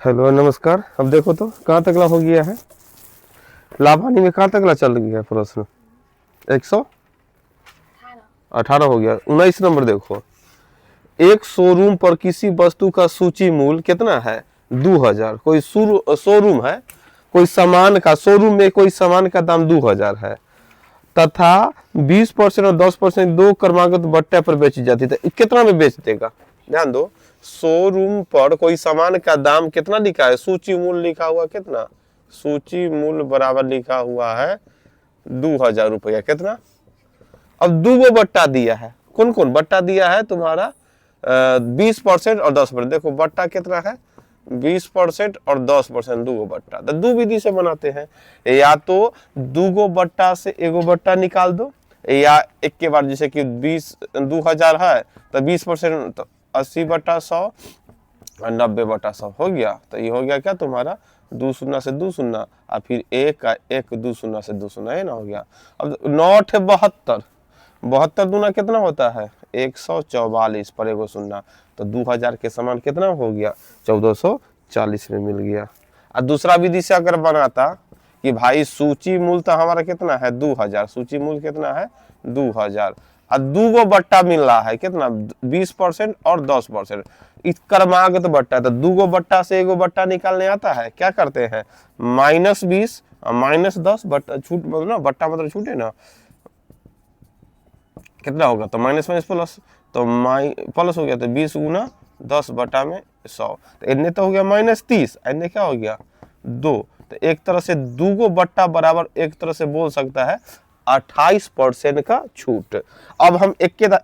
Hello नमस्कार। अब देखो तो कहाँ तकला हो गया है, लाभ हानि में कहाँ तकला चल गया है प्रश्न। 118 हो गया। 19 नंबर देखो, एक शोरूम पर किसी वस्तु का सूची मूल्य कितना है 2000। कोई शोरूम है, कोई सामान का शोरूम में कोई सामान का दाम 2000 है तथा 20% और 10% दो क्रमागत बट्टे पर बेची जाती है, कितना में बेच देगा। ध्यान दो, शोरूम पर कोई सामान का दाम कितना लिखा है, सूची मूल्य लिखा हुआ कितना, सूची मूल्य बराबर लिखा हुआ है 2000 रुपया। कितना, अब दो गो बट्टा दिया है, कौन कौन बट्टा दिया है तुम्हारा, 20% और 10%। देखो बट्टा कितना है, 20% और 10%, दो गो बट्टा। तो दो विधि से बनाते हैं, या तो दो गो बट्टा से एगो बट्टा निकाल दो, या एक के बार, जैसे कि 2000 है तो 20% तो 80/100 और 90/100 हो गया। तो ये हो गया क्या तुम्हारा, 2 शून्य से 2 शून्य और फिर एक का एक, 2 शून्य से 2 शून्य, है ना, हो गया। अब 9 72 दूना कितना होता है 144 पर एगो शून्य, तो 2000 के समान कितना हो गया 1440 में मिल गया। और दूसरा विधि से अगर बनाता कि भाई सूची मूल्य तो हमारा कितना है 2000, सूची मूल्य कितना है 2000 और दो गो बट्टा मिल रहा है कितना 20% और 10%, इस क्रमागत बट्टा। तो दो गो बट्टा से एगो बट्टा निकालने आता है, क्या करते हैं -20 और -10 बट्टा, छूट ना, बट्टा मतलब छूटे ना, कितना होगा तो माइनस माइनस प्लस, तो प्लस हो गया, तो 20 गुना 10/100, तो इतने तो हो गया -30, इतने क्या हो गया 2। तो एक तरह से दो गो बट्टा बराबर एक तरह से बोल सकता है 28% का छूट। अब हम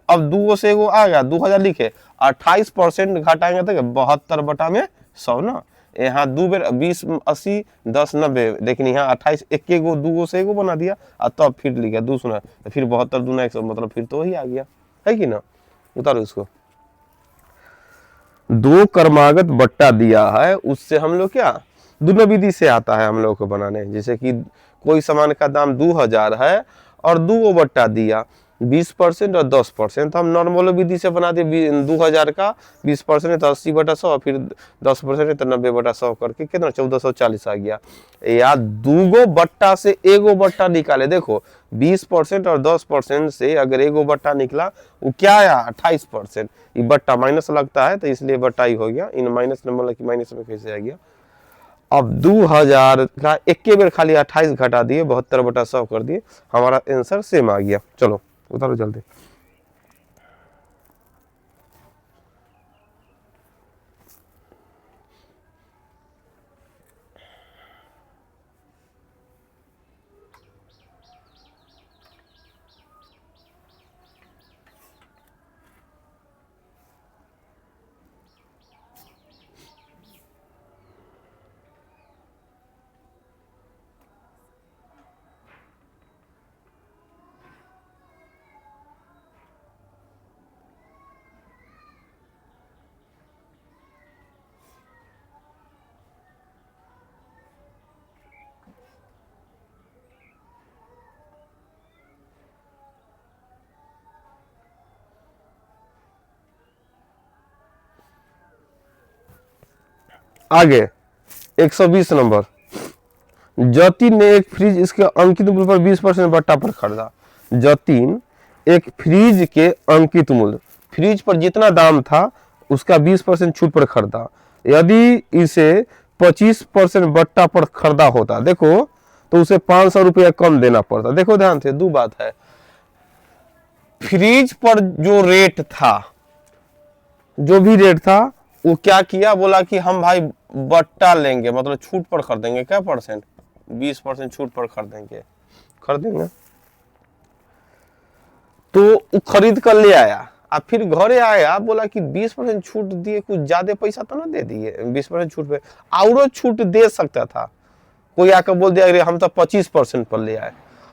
अब दो से एगो आ गया 2000 लिखे, 28% घटाएंगे तो 72/100 ना, यहाँ दो बेर 20 80 10 90, लेकिन यहाँ 28 एक गो दो से एगो बना दिया और तब फिर लिखा 2 सुना, तो फिर 72 दूना 100, मतलब फिर तो वही आ गया, है कि ना। उतारो इसको, दो क्रमागत बट्टा दिया है, उससे हम लोग क्या दोनों विधि से आता है हम लोग को बनाने। जैसे कि कोई सामान का दाम 2000 है और दो गो बट्टा दिया 20% और 10%, तो हम नॉर्मल विधि से बना दिए 2000 का 20% तो 80/100, फिर 10% तो 90/100 करके कितना 1440 आ गया। या दो गो बट्टा से एगो बट्टा निकाले, देखो 20% और 10% से अगर एगो बट्टा निकला वो क्या आया 28%, ये बट्टा माइनस लगता है तो इसलिए बट्टा ही हो गया, इन माइनस नंबर की माइनस में कैसे आ गया। अब 2000 का एक के बेर खाली 28 घटा दिए 72/100 कर दिए, हमारा आंसर सेम आ गया। चलो उतारो जल्दी। आगे 120 नंबर, जतिन ने एक फ्रिज इसके अंकित मूल्य पर 20% बट्टा पर खरीदा। जतिन एक फ्रिज के अंकित मूल्य, फ्रिज पर जितना दाम था उसका 20% छूट पर खरीदा। यदि इसे 25% बट्टा पर खरीदा होता, देखो, तो उसे 500 रुपया कम देना पड़ता। देखो ध्यान से, दो बात है, फ्रिज पर जो रेट था, जो भी रेट था, वो क्या किया, बोला कि हम भाई बट्टा लेंगे, मतलब छूट पर खरीदेंगे, क्या परसेंट 20% छूट पर खरीदेंगे। तो वो खरीद कर ले आया, अब फिर घरे आया, बोला कि 20% छूट दिए, कुछ ज्यादा पैसा तो ना दे दिए 20% छूट पे, और छूट दे सकता था। कोई आकर बोल दिया अरे हम तो 25% पर ले आए,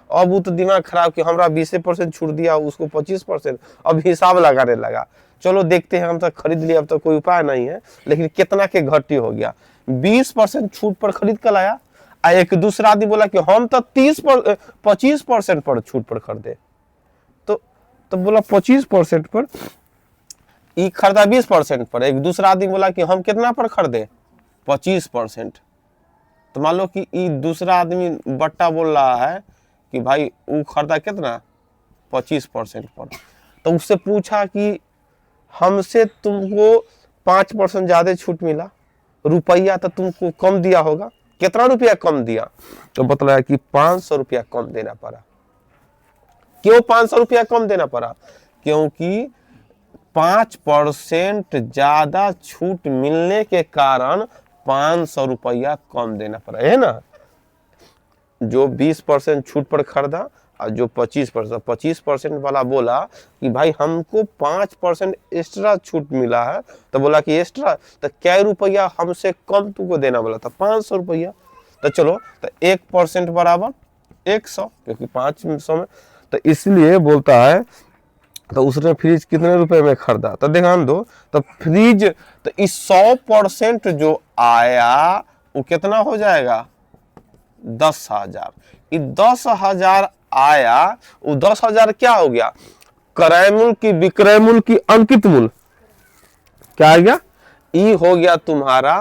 अब वो तो दिमाग खराब कि हमरा 20% छूट दिया, उसको 25%, अब हिसाब लगाने लगा। चलो देखते हैं, हम तो खरीद लिया, अब तो कोई उपाय नहीं है, लेकिन कितना के घटी हो गया, 20% छूट पर खरीद कर लाया। एक दूसरा आदमी बोला कि हम तो 25% पर छूट पर खरीदे, तो बोला 25% पर, ई खरीदा 20% पर। एक दूसरा आदमी बोला कि हम कितना पर खरीदे 25%। तो मान लो कि ये दूसरा आदमी बट्टा बोल रहा है कि भाई वो खरीदा कितना 25% पर। तो उससे पूछा कि हमसे तुमको 5% ज्यादा छूट मिला, रुपया तो तुमको कम दिया होगा, कितना रुपया कम दिया? तो बतलाया कि 500 रुपया कम देना पड़ा। क्यों 500 रुपया कम देना पड़ा? क्योंकि 5% ज्यादा छूट मिलने के कारण 500 रुपया कम देना पड़ा, है ना। जो 20% छूट पर खरीदा और जो 25% वाला बोला कि भाई हमको 5% एक्स्ट्रा छूट मिला है, तो बोला कि एक्स्ट्रा तो क्या रुपया हमसे कम तुमको देना बोला था? 500 रुपया। तो चलो, तो 1% बराबर 100, क्योंकि 500 में, तो इसलिए बोलता है। तो उसने फ्रिज कितने रुपए में खरीदा? तो ध्यान दो, तो फ्रिज, तो इस 100% जो आया वो कितना हो जाएगा? 10,000। ये 10,000 आया, वो 10,000 क्या हो गया? क्रय मूल्य की विक्रय मूल्य की अंकित मूल्य क्या आ गया? ये हो गया तुम्हारा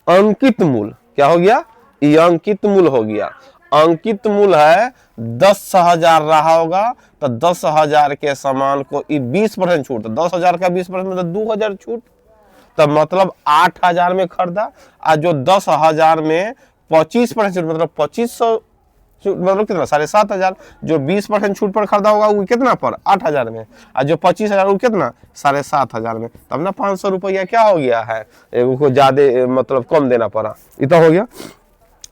अंकित मूल्य। क्या हो गया? ये अंकित मूल्य हो गया। अंकित मूल्य है 10,000 रहा होगा, तो 10,000 के सामान को 20% छूट, तो 10,000 का 20% मतलब 2,000 छूट, तो मतलब 8,000 में खरीदा। और जो 10,000 में 25% छूट मतलब 2500, मतलब कितना? 7,500। जो 20% छूट पर खरीदा होगा वो कितना पर? 8,000 में। और जो 25,000 वो कितना? 7,500 में। तब ना 500 रुपया क्या हो गया है, को ज्यादा मतलब कम देना पड़ा, इतना हो गया।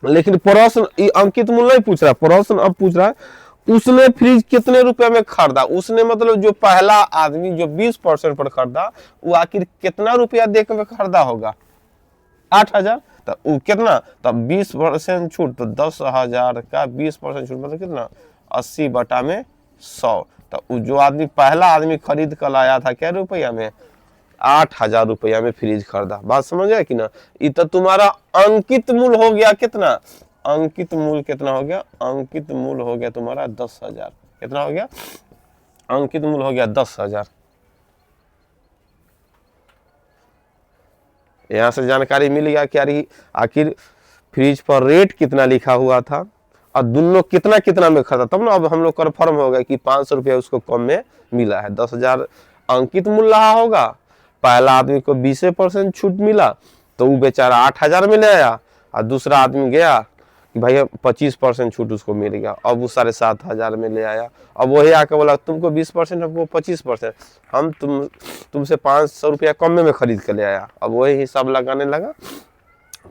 लेकिन प्रश्न अंकित मूल्य नहीं पूछ रहा, प्रश्न अब पूछ रहा है उसने फ्रिज कितने रुपए में खरीदा। उसने मतलब जो पहला आदमी जो 20% पर खरीदा, वो आखिर कितना रुपया देकर खरीदा होगा? 8,000। तो वो कितना? तब 20% छूट, तो 10,000 का 20% छूट मतलब कितना? 80/100। तो जो आदमी पहला आदमी खरीद कर लाया था क्या रुपया में? 8,000 रुपया में फ्रिज खरीदा। बात समझ गया कि ना। ये तो तुम्हारा अंकित मूल्य हो गया कितना? अंकित मूल्य कितना हो गया? अंकित मूल्य हो गया तुम्हारा 10,000। कितना हो गया? अंकित मूल्य हो गया 10,000। यहां से जानकारी मिल गया कि आखिर फ्रिज पर रेट कितना लिखा हुआ था और दोनों कितना कितना में खरीदा, तब ना अब हम लोग कन्फर्म हो गया कि 500 रुपया उसको कम में मिला है। 10,000 अंकित मूल्य रहा होगा, पहला आदमी को 20% छूट मिला, तो वो बेचारा 8,000 में ले आया, और दूसरा आदमी गया कि भाई 25% छूट उसको मिल गया, अब वो 7,500 में ले आया। अब वही आके बोला तुमको 20%, हमको 25%, हम तुमसे 500 रुपया कम में खरीद कर ले आया। अब वही हिसाब लगाने लगा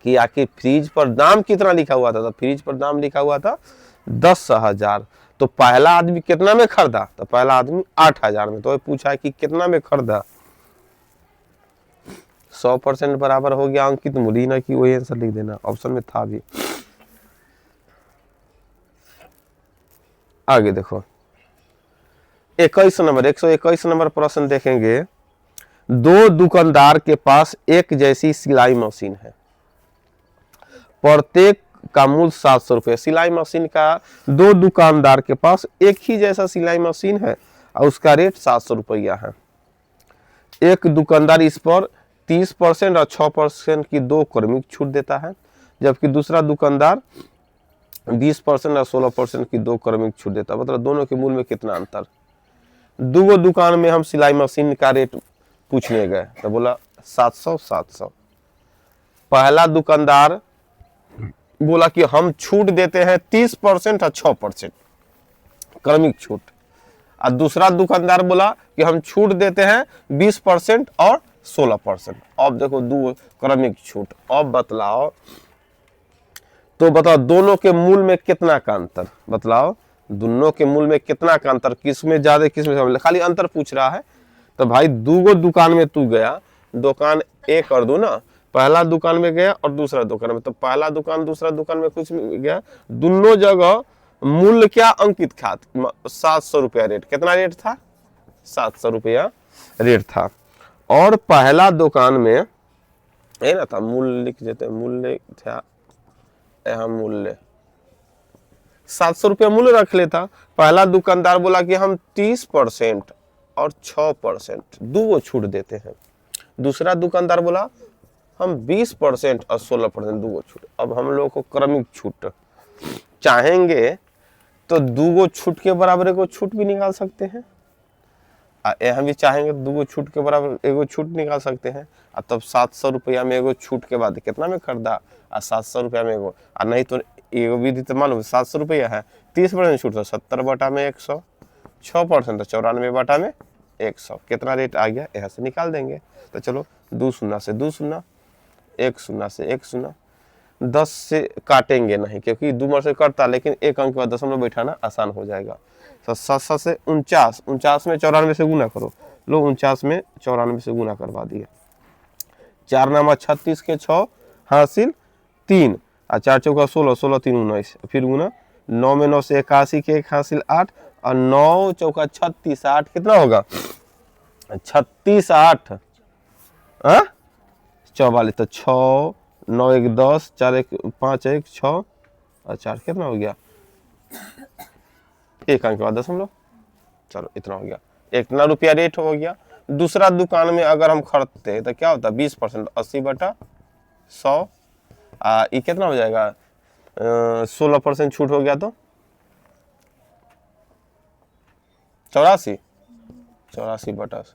कि आखिर फ्रिज पर दाम कितना लिखा हुआ था। तो फ्रिज पर दाम लिखा हुआ था 10,000। तो पहला आदमी कितना में खरीदा? तो पहला आदमी 8,000 में। तो पूछा है कि कितना में खरीदा? 100% बराबर हो गया अंकित मूल्य, ना कि वही आंसर लिख देना, ऑप्शन में था भी। आगे देखो 21 नंबर, 121 नंबर प्रश्न देखेंगे। दो दुकानदार के पास एक जैसी सिलाई मशीन है, प्रत्येक का मूल्य 700 रुपये। सिलाई मशीन का दो दुकानदार के पास एक ही जैसा सिलाई मशीन है और उसका रेट 700 रुपया है। एक दुकानदार इस पर 30% और 6% की दो क्रमिक छूट देता है, जबकि दूसरा दुकानदार 20% और 16% की दो क्रमिक छूट देता है। मतलब दोनों के मूल्य में कितना अंतर? दो दुकान में हम सिलाई मशीन का रेट पूछने गए, तो बोला 700। पहला दुकानदार बोला कि हम छूट देते हैं 30% और 6% क्रमिक छूट, और दूसरा दुकानदार बोला कि हम छूट देते हैं 20% और 16%। अब देखो दो क्रमिक छूट, अब बतलाओ, तो बताओ दोनों के मूल्य में कितना का अंतर? बतलाओ दोनों के मूल्य में कितना का अंतर, किसमें ज्यादा किसमें कम? खाली अंतर पूछ रहा है। तो भाई दो दुकान में तू गया, दुकान एक और दो ना, पहला दुकान में गया और दूसरा दुकान में, तो पहला दुकान दूसरा दुकान में कुछ गया, दोनों जगह मूल्य क्या अंकित था? 700 रुपया रेट। कितना रेट था? 700 रुपया रेट था। और पहला दुकान में है ना था, मूल्य लिख देते, मूल्य था यहाँ, मूल्य 700 रुपया मूल्य रख लेता। पहला दुकानदार बोला कि हम 30% और 6% दो छूट देते हैं। दूसरा दुकानदार बोला हम 20% और 16% दूगो छूट। अब हम लोग को क्रमिक छूट चाहेंगे तो दूगो छूट के बराबर एगो छूट भी निकाल सकते हैं, यहाँ भी चाहेंगे तो दूगो छूट के बराबर एगो छूट निकाल सकते हैं। और तब 700 रुपया में एगो छूट के बाद कितना में खरीदा, और 700 रुपया में एगो, और नहीं तो एगो विधि तो मान लो 700 रुपया है, 30% छूट तो 70/100, 6% तो 94/100, कितना रेट आ गया यहाँ से निकाल देंगे। तो चलो 2 शून्य से 2 शून्य, 1 शून्य से 1 शून्य, 10 से काटेंगे नहीं क्योंकि 2 बार से कटता, लेकिन एक अंक के बाद दशमलव बैठाना आसान हो जाएगा। तो 7 से 49, 49 में 94 से गुना करो, लो 49 में 94 से गुना करवा दिए। 4 नामा 36 के 6 हासिल 3, और 4 चौका 16, 16 3 19, फिर गुना 9 में 9 से 81 के 1 हासिल 8, और 9 चौका 36, 8 कितना होगा 36 8 44, तो 6 9 1 10, 4 1 5 1 6, और 4 कितना हो गया, एक अंक के बाद दशमलव। चलो इतना हो गया, इतना रुपया रेट हो गया। दूसरा दुकान में अगर हम खरीदते हैं तो क्या होता है 20%, 80/100, ये कितना हो जाएगा 16% छूट हो गया तो 84/100।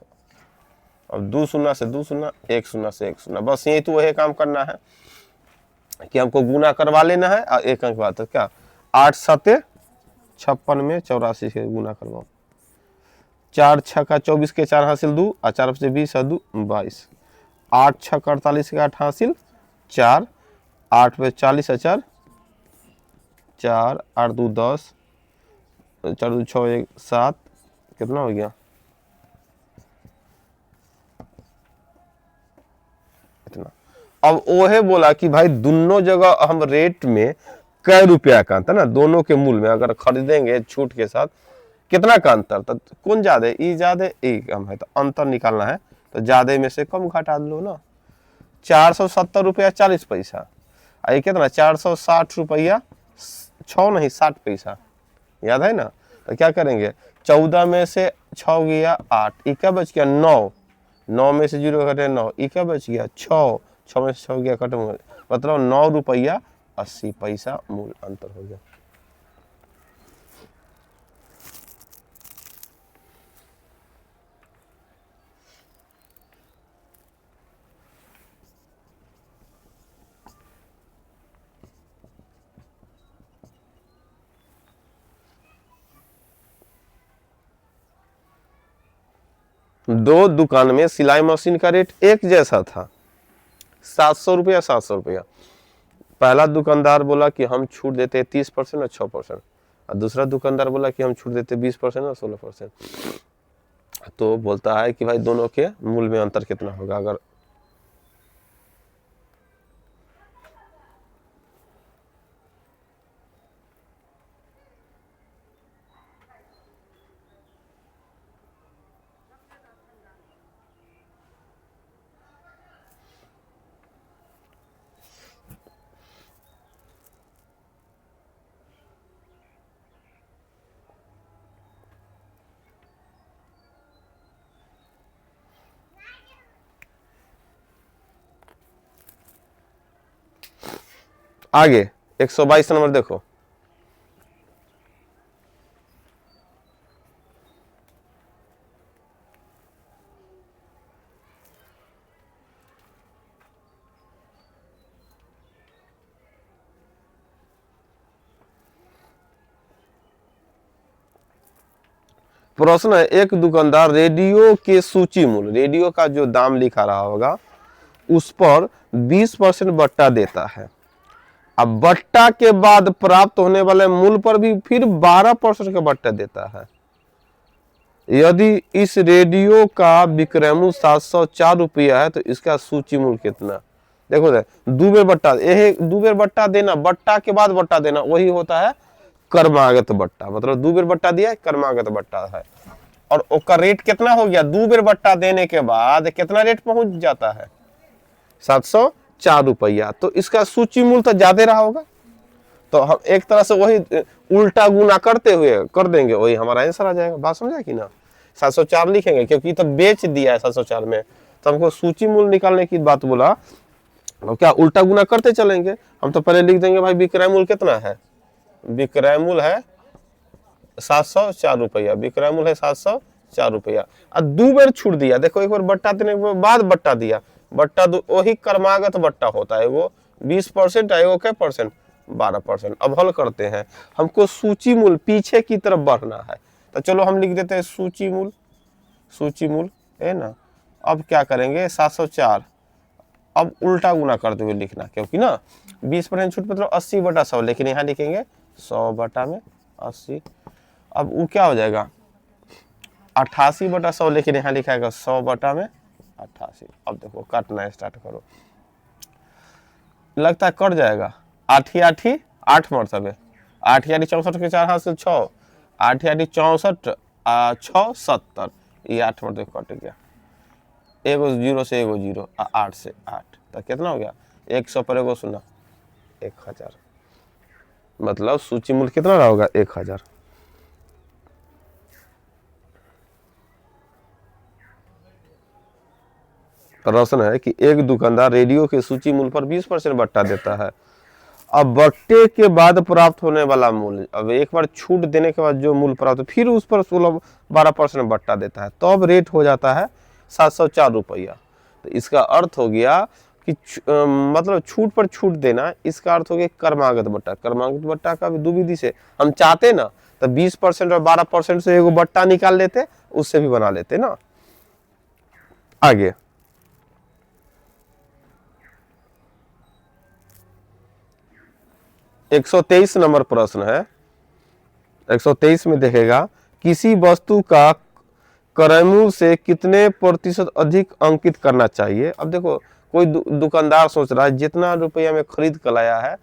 अब 2 शून्य से 2 शून्य, 1 शून्य से 1 शून्य, बस यही तो वही काम करना है कि हमको गुना करवा लेना है, और एक अंक बाद तो क्या 8 7 56 में 84 से गुना करवाओ। 4 6 का 24 के 4 हासिल 2, और 4 से 20 है 2 22, 8 6 का 48 के 8 हासिल 4, 8 पे 40 है 4 4, 8 2 10, 4 2 6 1 7, कितना हो गया इतना। अब ओहे बोला कि भाई दोनों जगह हम रेट में कै रुपया का अंतर ना, दोनों के मूल में अगर खरीदेंगे छूट के साथ कितना का अंतर, तो कौन ज्यादा, ई ज्यादा ई कम है, तो अंतर निकालना है तो ज्यादा में से कम घटा लो ना। 470 रुपया 40 पैसा, ये कितना 460 रुपया 6 नहीं 60 पैसा, याद है ना। तो क्या करेंगे 14 में से 6 गया 8, ई क्या बच गया 9, 9 में से 0 घटे 9, ई क्या बच गया 6, 6 में से 6 गया खत्म, मतलब 9 रुपया 80 पैसा मूल अंतर हो गया। दो दुकान में सिलाई मशीन का रेट एक जैसा था, 700 रुपया 700 रुपया। पहला दुकानदार बोला कि हम छूट देते हैं 30% और 6%, और दूसरा दुकानदार बोला कि हम छूट देते 20% और 16%। तो बोलता है कि भाई दोनों के मूल में अंतर कितना होगा। अगर आगे 122 नंबर देखो, प्रश्न है एक दुकानदार रेडियो के सूची मूल्य, रेडियो का जो दाम लिखा रहा होगा उस पर 20% बट्टा देता है। अब बट्टा के बाद प्राप्त होने वाले मूल्य पर भी फिर 12% का बट्टा देता है। यदि इस रेडियो का विक्रय मूल्य 704 रुपया है तो इसका सूची मूल्य कितना। देखो दो बेर बट्टा, यही दो बेर बट्टा देना, बट्टा के बाद बट्टा देना वही होता है कर्मागत बट्टा, मतलब दो बेर बट्टा दिया कर्मागत बट्टा है। और उसका रेट कितना हो गया, दो बेर बट्टा देने के बाद कितना रेट पहुंच जाता है 704 रुपया। तो इसका सूची मूल्य तो ज्यादा रहा होगा, तो हम एक तरह से वही उल्टा गुना करते हुए कर देंगे, वही हमारा आंसर आ जाएगा। बात समझा कि ना, 704 लिखेंगे क्योंकि तो बेच दिया है 704 में, तो हमको सूची मूल्य निकालने की बात बोला और क्या उल्टा गुना करते चलेंगे। हम तो पहले लिख देंगे भाई विक्रय मूल्य कितना है, विक्रय मूल्य है 704 रुपया, विक्रय मूल्य है 704 रुपया। और 2 बार छूट दिया, देखो एक बार बट्टा देने के बाद बट्टा दिया, बट्टा वही क्रमागत बट्टा होता है, वो 20% है, वो क्या परसेंट 12%। अब हल करते हैं, हमको सूची मूल्य पीछे की तरफ बढ़ना है, तो चलो हम लिख देते हैं सूची मूल्य, सूची मूल्य है ना। अब क्या करेंगे 704, अब उल्टा गुना करते हुए लिखना, क्योंकि ना 20% छूट मतलब 80/100, लेकिन यहाँ लिखेंगे 100/80। अब वो क्या हो जाएगा 88/100, लेकिन यहाँ लिखाएगा 100/88। अब देखो काटना स्टार्ट करो, लगता है कट जाएगा। 8 8 8 मरतबे, 8 64 के 4 हाथ से 6, 8 64 6 70, ये 8 मरतबे कट गया। एगो 0 से एगो 0, 8 से 8, तो कितना हो गया 100 पर एगो 0, 1000। मतलब सूची मूल्य कितना रहा होगा 1000। प्रश्न है कि एक दुकानदार रेडियो के सूची मूल्य पर 20% बट्टा देता है। अब बट्टे के बाद प्राप्त होने वाला मूल्य, अब एक बार छूट देने के बाद जो मूल्य प्राप्त, फिर उस पर 16-12% बट्टा देता है, तो अब रेट हो जाता है 704 रुपया। तो इसका अर्थ हो गया कि मतलब छूट पर छूट देना, इसका अर्थ हो गया क्रमागत बट्टा। क्रमागत बट्टा का भी दो विधि से हम चाहते ना तो 20% और 12% से एगो बट्टा निकाल लेते, उससे भी बना लेते ना। आगे 123 नंबर प्रश्न है। 123 में देखेगा किसी वस्तु का क्रय मूल्य से कितने प्रतिशत अधिक अंकित करना चाहिए। अब देखो कोई दुकानदार सोच रहा है जितना रुपया में खरीद कर लाया है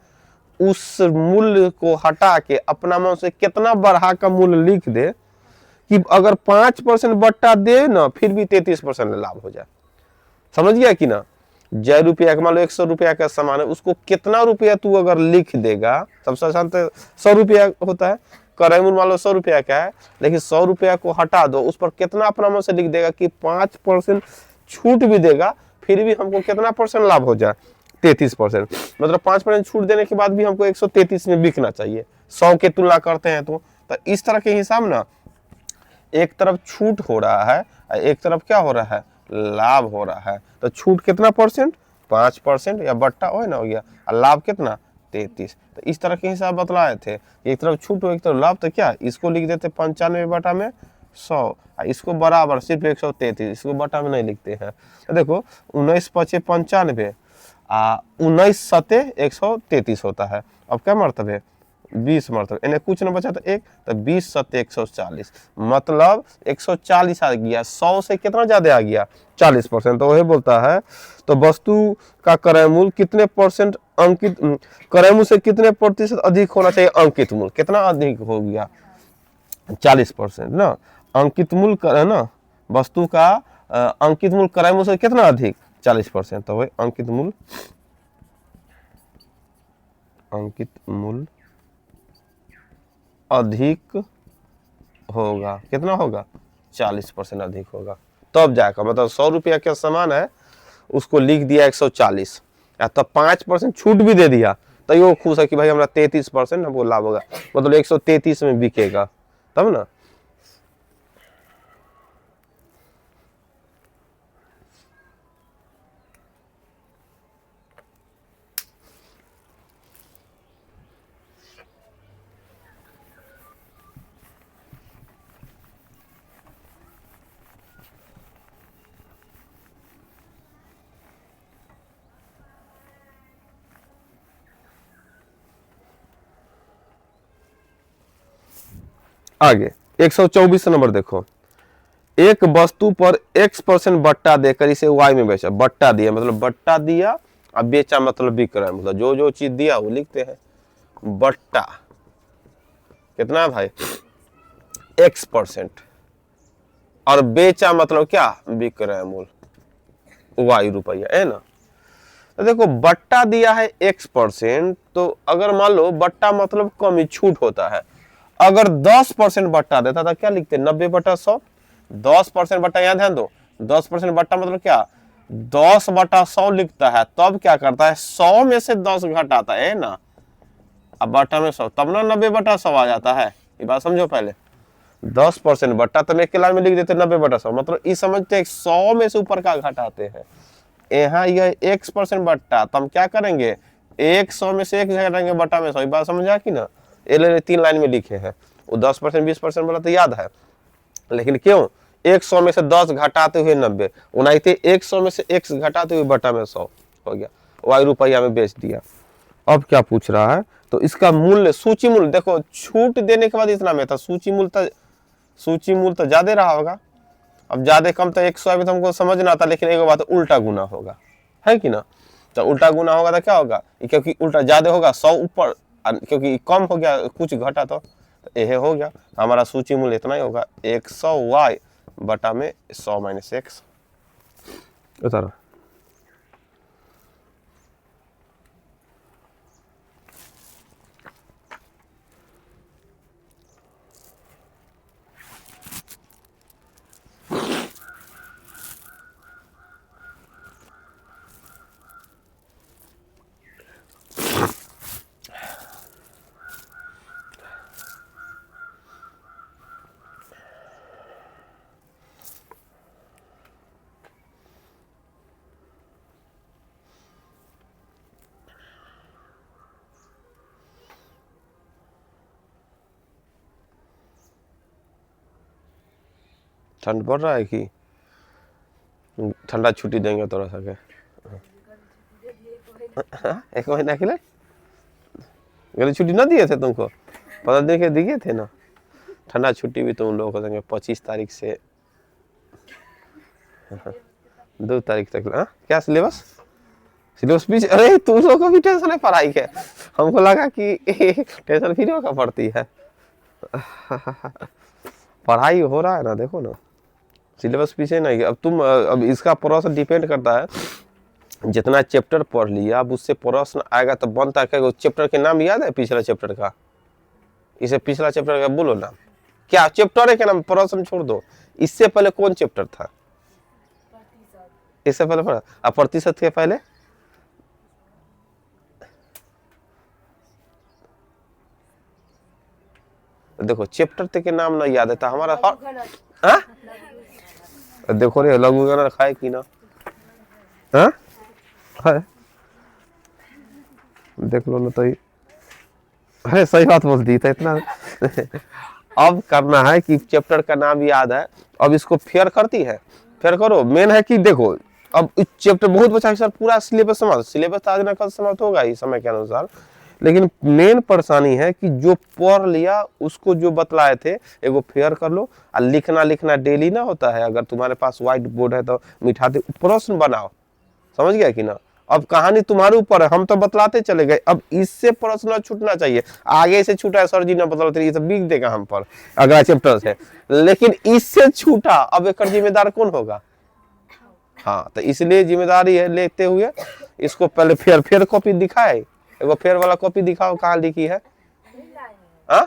उस मूल्य को हटा के अपना मन से कितना बढ़ा का मूल्य लिख दे कि अगर 5% बट्टा दे ना फिर भी 33% लाभ हो जाए। समझ गया कि ना। जय रुपया का मान लो 100 रुपया का सामान है, उसको कितना रुपया तू अगर लिख देगा, सबसे आसान तो 100 रुपया होता है, क्रय मूल्य मान लो 100 रुपया का है, लेकिन 100 रुपया को हटा दो, उस पर कितना अपना मन से लिख देगा कि 5% छूट भी देगा फिर भी हमको कितना परसेंट लाभ हो जाए 33%। मतलब 5% छूट देने के बाद भी हमको 133 में बिकना चाहिए, 100 के तुलना करते हैं तो इस तरह के हिसाब ना, एक तरफ छूट हो रहा है एक तरफ क्या हो रहा है लाभ हो रहा है। तो छूट कितना परसेंट 5% या बट्टा हो ना हो गया, और लाभ कितना 33। तो इस तरह के हिसाब बतलाए थे, एक तरफ छूट हो एक तरफ लाभ, तो क्या इसको लिख देते 95 बटा में 100, इसको बराबर सिर्फ 133, इसको बटा में नहीं लिखते हैं। तो देखो 19 5 95 19 7 133 होता है। अब क्या मरतबे 20 मरतबे, इन्हें कुछ न बचा तो 1, तो 20 7 140, मतलब 140 आ गया, 100 से कितना ज्यादा आ गया 40%। तो वही बोलता है तो वस्तु का क्रय मूल्य कितने परसेंट अंकित, क्रय मूल्य से कितने प्रतिशत अधिक होना चाहिए अंकित मूल्य, कितना अधिक हो गया 40% ना। अंकित मूल्य ना वस्तु का अंकित मूल्य क्रय मूल्य से कितना अधिक 40%, तो वही अंकित मूल्य, अंकित मूल्य अधिक होगा, कितना होगा 40% अधिक होगा। तब जाकर मतलब 100 रुपया का सामान है उसको लिख दिया 140, या तब 5% छूट भी दे दिया, तो ये खुश है कि भाई हमारा 33% हमको लाभ होगा, मतलब 133 में बिकेगा तब ना। आगे 124 नंबर देखो, एक वस्तु पर x% बट्टा देकर इसे y में बेचा। बट्टा दिया मतलब बट्टा दिया, अब बेचा मतलब बिक रहा है, मतलब जो जो चीज दिया वो लिखते हैं। बट्टा कितना है भाई x%, और बेचा मतलब क्या बिक रहा है मूल्य y रुपया है ना। तो देखो बट्टा दिया है x%, तो अगर मान लो बट्टा मतलब कम ही छूट होता है, अगर 10% बट्टा देता था क्या लिखते 90/100, 10% बट्टा, यहाँ ध्यान दो 10% बट्टा मतलब क्या 10/100 लिखता है तब क्या करता है 100 में से 10 घटाता है ना, अब बटा में 100 तब ना 90/100 आ जाता है। ये बात समझो पहले, 10% बट्टा तो एक के लाइन में लिख देते 90/100, मतलब इस समझते 100 में से ऊपर का घटाते हैं। यहाँ यह x% बट्टा, तो हम क्या करेंगे 100 में से 1 घटाएंगे बट्टा में 100। ये बात समझा कि ना, ये 3 लाइन में लिखे हैं। वो 10% 20% वाला तो याद है, लेकिन क्यों 100 में से 10 घटाते हुए 90, उनाइते 100 में से x घटाते हुए बटा में 100 हो गया, y रुपया में बेच दिया। अब क्या पूछ रहा है, तो इसका मूल्य सूची मूल्य देखो, छूट देने के बाद इतना में था, सूची मूल्य तो ज्यादा रहा होगा। अब ज्यादा कम तो 100 अभी तो हमको समझना था, लेकिन एक बात उल्टा गुना होगा, है कि ना। तो उल्टा गुना होगा तो क्या होगा, क्योंकि उल्टा ज्यादा होगा 100 ऊपर, क्योंकि कम हो गया कुछ घटा तो यह हो गया हमारा सूची मूल्य इतना ही होगा 100y बटा में 100 - x। उतारो ठंड पड़ रहा है कि ठंडा छुट्टी देंगे थोड़ा सा के एक महीना के लिए गर्मी छुट्टी ना दिए थे तुमको, 15 दिन के दिए थे ना। ठंडा छुट्टी भी तुम लोगों को देंगे 25 तारीख से 2 तारीख तक। क्या सिलेबस भी, अरे तुम लोगों को भी टेंशन है पढ़ाई के, हमको लगा कि टेंशन फ्री होकर पड़ती है। पढ़ाई हो रहा है ना, देखो ना सिलेबस पीछे नहीं। अब इसका प्रश्न डिपेंड करता है, जितना चैप्टर पढ़ लिया अब उससे प्रश्न आएगा तो बनता है। चैप्टर के नाम याद है पिछला चैप्टर का, इसे पिछला चैप्टर का बोलो ना, क्या चैप्टर है क्या नाम, प्रश्न छोड़ दो। इससे पहले कौन चैप्टर था, इससे पहले पढ़ा अब प्रतिशत के पहले देखो चैप्टर तक के नाम ना याद है तो हमारा हाँ देखो रे लघु गणन खाए कि ना, हाँ है देख लो ना तो है, सही बात बोलती है इतना। अब करना है कि चैप्टर का नाम याद है, अब इसको फेयर करती है, फेयर करो। मेन है कि देखो अब चैप्टर बहुत बचा है सर, पूरा सिलेबस समाप्त, सिलेबस तो आज ना कल समाप्त होगा ही समय के अनुसार, लेकिन मेन परेशानी है कि जो पढ़ लिया उसको जो बतलाए थे एगो फेयर कर लो। और लिखना डेली ना होता है, अगर तुम्हारे पास व्हाइट बोर्ड है तो मिठाते प्रश्न बनाओ, समझ गया कि ना। अब कहानी तुम्हारे ऊपर है, हम तो बतलाते चले गए, अब इससे प्रश्न छूटना चाहिए। आगे से छूटा है सर जी ना बतलाते, ये सब बिक देगा हम पर अगला चैप्टर से, लेकिन इससे छूटा अब एक जिम्मेदार कौन होगा। हाँ तो इसलिए जिम्मेदारी है लेते हुए इसको पहले फेयर कॉपी दिखाए, एगो फेयर वाला कॉपी दिखाओ कहाँ लिखी है। हाँ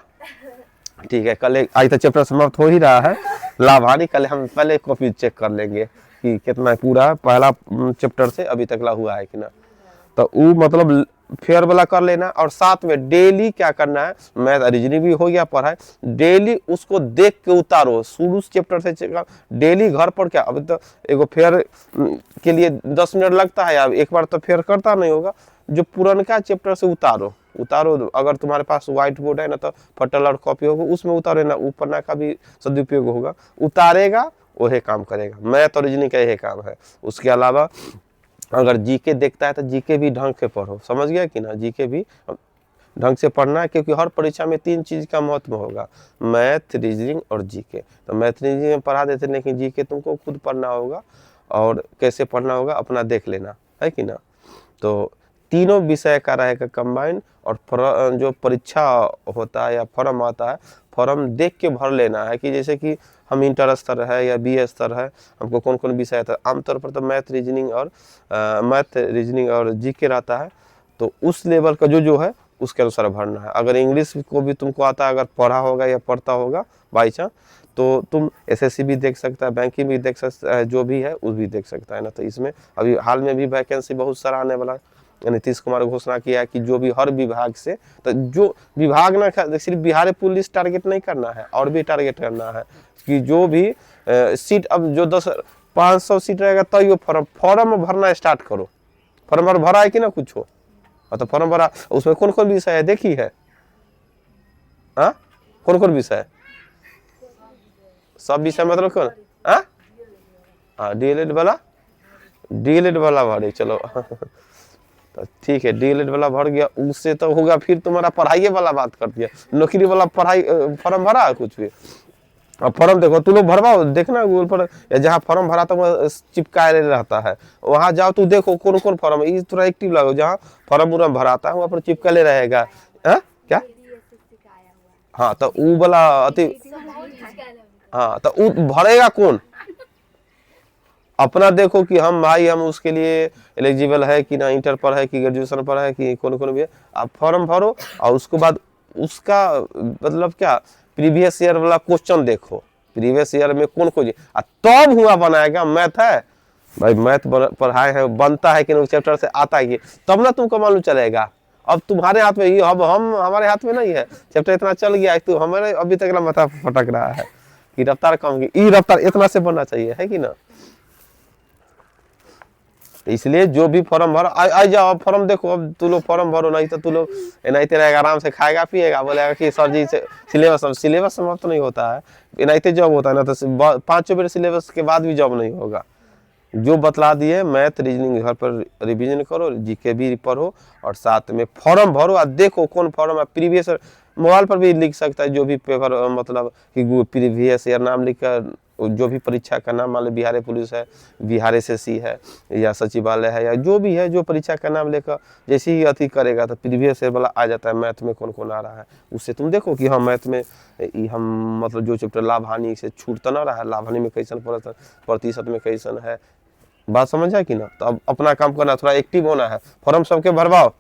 ठीक है, कल आज तक चैप्टर समाप्त हो ही रहा है, लाभानी कल हम पहले कॉपी चेक कर लेंगे कि कितना पूरा पहला चैप्टर से अभी तक ला हुआ है कि ना। तो वो मतलब फेयर वाला कर लेना, और साथ में डेली क्या करना है, मैथ रीजनिंग भी हो गया पढ़ाई, डेली उसको देख के उतारो शुरू चैप्टर से डेली घर पर। क्या अभी तो एगो फेयर के लिए 10 मिनट लगता है, अब एक बार तो फेयर करता नहीं होगा, जो पुरानका चैप्टर से उतारो। अगर तुम्हारे पास व्हाइट बोर्ड है ना तो फटल और कॉपी होगा उसमें उतारे ना, ऊपर का भी सदुपयोग होगा, उतारेगा वही काम करेगा। मैथ और रीजनिंग का यही काम है। उसके अलावा अगर जीके देखता है तो जीके भी ढंग से पढ़ो, समझ गया कि ना, जीके भी ढंग से पढ़ना है, क्योंकि हर परीक्षा में 3 चीज का महत्व होगा, मैथ रीजनिंग और जीके। तो मैथ रीजनिंग में पढ़ा देते, लेकिन जीके तुमको खुद पढ़ना होगा, और कैसे पढ़ना होगा अपना देख लेना, है कि ना। तो तीनों विषय का रहेगा कंबाइन, और जो परीक्षा होता है या फॉर्म आता है, फॉर्म देख के भर लेना है कि जैसे कि हम इंटर स्तर है या बी स्तर है, हमको कौन कौन विषय आता है। आमतौर पर तो मैथ रीजनिंग और जीके रहता है, तो उस लेवल का जो है उसके अनुसार भरना है। अगर इंग्लिश को भी तुमको आता है, अगर पढ़ा होगा या पढ़ता होगा बाई चांस, तो तुम एसएससी भी देख सकता है, बैंकिंग भी देख सकता है, जो भी है वो भी देख सकता है ना। तो इसमें अभी हाल में भी वैकेंसी बहुत सारा आने वाला है। नीतीश कुमार घोषणा किया है कि जो भी हर विभाग से, तो जो विभाग ना सिर्फ बिहार पुलिस टारगेट नहीं करना है, और भी टारगेट करना है कि जो भी सीट, अब जो 500 सीट रहेगा तो ये फॉर्म भरना स्टार्ट करो। फॉर्म भरा है कि ना कुछ हो, तो फॉर्म भरा, उसमें कौन कौन विषय है देखी है? हाँ, कौन कौन विषय है? सब विषय मतलब कौन? हाँ, डीएलएड वाला भरे, चलो तो ठीक है, डीएलएड वाला भर गया, उससे तो होगा। फिर तुम्हारा पढ़ाई वाला बात कर दिया, नौकरी वाला पढ़ाई फॉर्म भरा है कुछ भी? अब फॉर्म देखो, तू लोग भरवाओ, देखना गूगल पर, या जहाँ फॉर्म भरा था वहाँ चिपकाए रहता है, वहाँ जाओ तू देखो कौन कौन फॉर्म है, थोड़ा एक्टिव लगो, जहाँ फॉर्म उर्म भराता है वहाँ पर चिपकले रहेगा। क्या? हाँ, तो वो वाला अति, हाँ, तो वो भरेगा कौन? अपना देखो कि हम भाई, हम उसके लिए एलिजिबल है कि ना, इंटर पर है कि ग्रेजुएशन पर है कि कौन कौन भी है, आप फॉर्म भरो। और उसके बाद उसका मतलब क्या, प्रीवियस ईयर वाला क्वेश्चन देखो, प्रीवियस ईयर में कौन कौन, तब हुआ बनाएगा। मैथ है भाई, मैथ पढ़ाए है, बनता है कि नहीं, चैप्टर से आता है कि, तब ना तुमको मालूम चलेगा। अब तुम्हारे हाथ में ही, अब हम हमारे हाथ में नहीं है, चैप्टर इतना चल गया है, तो हमारे अभी तक ना माथा फटक रहा है कि रफ्तार कम की, ई रफ्तार इतना से बनना चाहिए, है कि ना। इसलिए जो भी फॉर्म भरो, आ जाओ, अब फॉर्म देखो, अब तू लोग फॉर्म भरो, नहीं तो तू लोग नहीं रहेगा, आराम से खाएगा पिएगा, बोलेगा कि सर जी से सिलेबस समाप्त नहीं होता है, नहीं जॉब होता है ना, तो 5 बेर सिलेबस के बाद भी जॉब नहीं होगा। जो बतला दिए, मैथ रीजनिंग घर पर रिवीजन करो, जीके भी पढ़ो, और साथ में फॉर्म भरो, और देखो कौन फॉर्म है। प्रीवियस मोबाइल पर भी लिख सकता है, जो भी पेपर, मतलब कि प्रीवियस ईयर नाम लिखकर, जो भी परीक्षा का नाम, मान लो बिहार पुलिस है, बिहार एसएससी है, या सचिवालय है, या जो भी है, जो परीक्षा का नाम लेकर जैसे ही अति करेगा तो प्रीवियस ईयर वाला आ जाता है, मैथ में कौन कौन आ रहा है। उससे तुम देखो कि हाँ, मैथ में हम मतलब जो चैप्टर लाभ हानि से छूट तो ना रहा है, लाभ हानि में कैसन प्रतिशत में कैसन है, बात समझ है कि ना। तो अब अपना काम करना, थोड़ा एक्टिव होना है, फॉर्म सबके भरवाओ।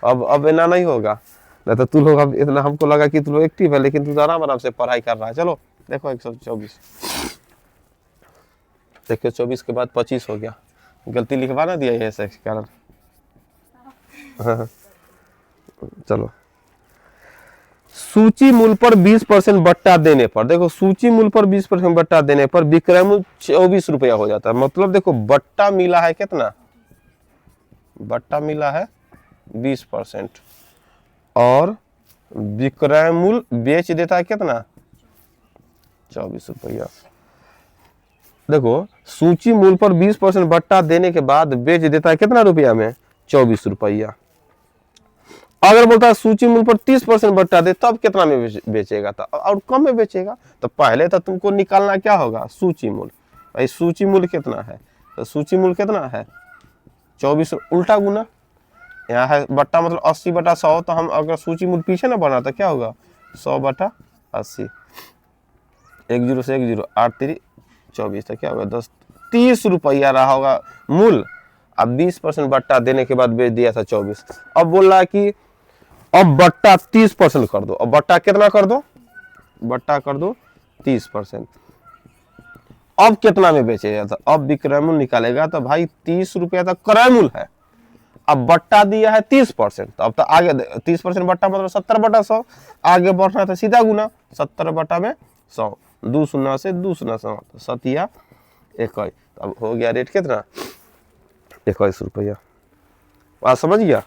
अब इतना नहीं होगा, नहीं तो तू लोग, अब इतना हमको लगा कि तू लोग एक्टिव है, लेकिन तू आराम आराम से पढ़ाई कर रहा है। चलो देखो 124, देखो 24 के बाद 25 हो गया, गलती लिखवा ना दिया ऐसे के कारण। चलो, सूची मूल्य पर 20% बट्टा देने पर, देखो सूची मूल्य पर 20% बट्टा देने पर विक्रय मूल्य 24 रुपया हो जाता है। मतलब देखो, बट्टा मिला है कितना, बट्टा मिला है 20%, और विक्रय मूल्य बेच देता है कितना, 24 रुपया। देखो, सूची मूल्य पर 20% बट्टा देने के बाद बेच देता है कितना रुपया में, 24 रुपया। अगर बोलता है सूची मूल्य पर 30% बट्टा दे, तब कितना में बेचेगा, था और कम में बेचेगा। तो पहले तो तुमको निकालना क्या होगा, सूची मूल्य। भाई सूची मूल्य कितना है, तो सूची मूल्य कितना है 24, उल्टा गुना, यहाँ है बट्टा मतलब 80/100, तो हम अगर सूची मूल्य पीछे ना बढ़ा तो क्या होगा 100/80, 10 से 10, 8 3 24, तो क्या होगा 30 रुपया रहा होगा मूल्य। अब 20% बट्टा देने के बाद बेच दिया था 24। अब बोल रहा है कि अब बट्टा 30% कर दो। अब बट्टा कितना कर दो, बट्टा कर दो 30%। अब कितना में बेचेगा, तो अब विक्रय मूल्य निकालेगा, तो भाई 30 रुपया तक क्रय मूल्य है। अब बट्टा दिया है 30%, तो अब तो आगे 30% बट्टा मतलब 70/100, आगे बढ़ना था सीधा गुना, 70/100, 2 शून्य से 2 शून्य 7 21, अब हो गया रेट कितना 21 रुपया। बात समझ गया।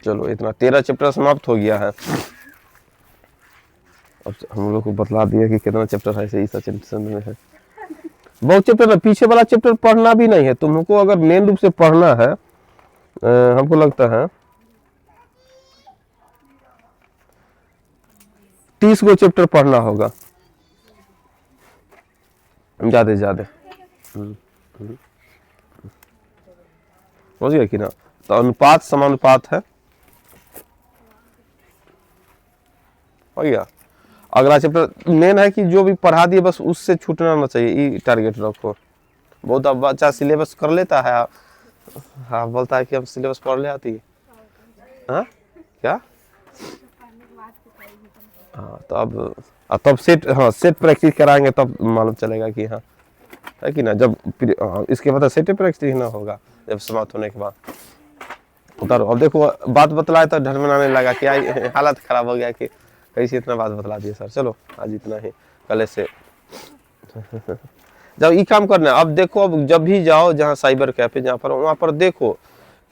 चलो इतना 13 चैप्टर समाप्त हो गया है। अब हम लोग को बतला दिया कि कितना चैप्टर है, सही चैप्टर में है। बहुत चैप्टर है, पीछे वाला चैप्टर पढ़ना भी नहीं है तुमको, अगर मेन रूप से पढ़ना है, हमको लगता है 30 गो चैप्टर पढ़ना होगा, ज्यादा ज्यादा। समझ गया कि ना। तो अनुपात समानुपात है, हो गया। अगला चैप्टर मेन है कि जो भी पढ़ा दिए बस उससे छूटना ना चाहिए, ये टारगेट रखो। बहुत अब बच्चा सिलेबस कर लेता है, हाँ बोलता है कि हम सिलेबस पढ़ ले आती है। हाँ क्या, हाँ तो अब तब सेट प्रैक्टिस कराएंगे तब मालूम चलेगा कि हाँ है कि ना। जब इसके बाद सेट प्रैक्टिस ना होगा जब समाप्त होने के बाद। उतारो अब देखो बात बतलाए तो ढनमनाने लगा कि हालत खराब हो गया कि कैसे इतना बात बतला दिए सर। चलो आज इतना ही, कल से जब ये काम करना है। अब देखो अब जब भी जाओ जहाँ साइबर कैफे जहाँ पर, वहाँ पर देखो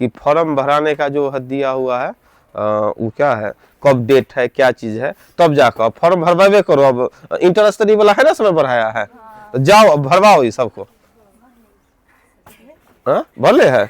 कि फॉर्म भराने का जो दिया हुआ है वो क्या है, कब डेट है, क्या चीज है, तब जाकर फॉर्म भरवावे करो। अब इंटर स्तरीय वाला है ना, समय बढ़ाया है, तो जाओ भरवाओ ये सबको। हाँ भरले है।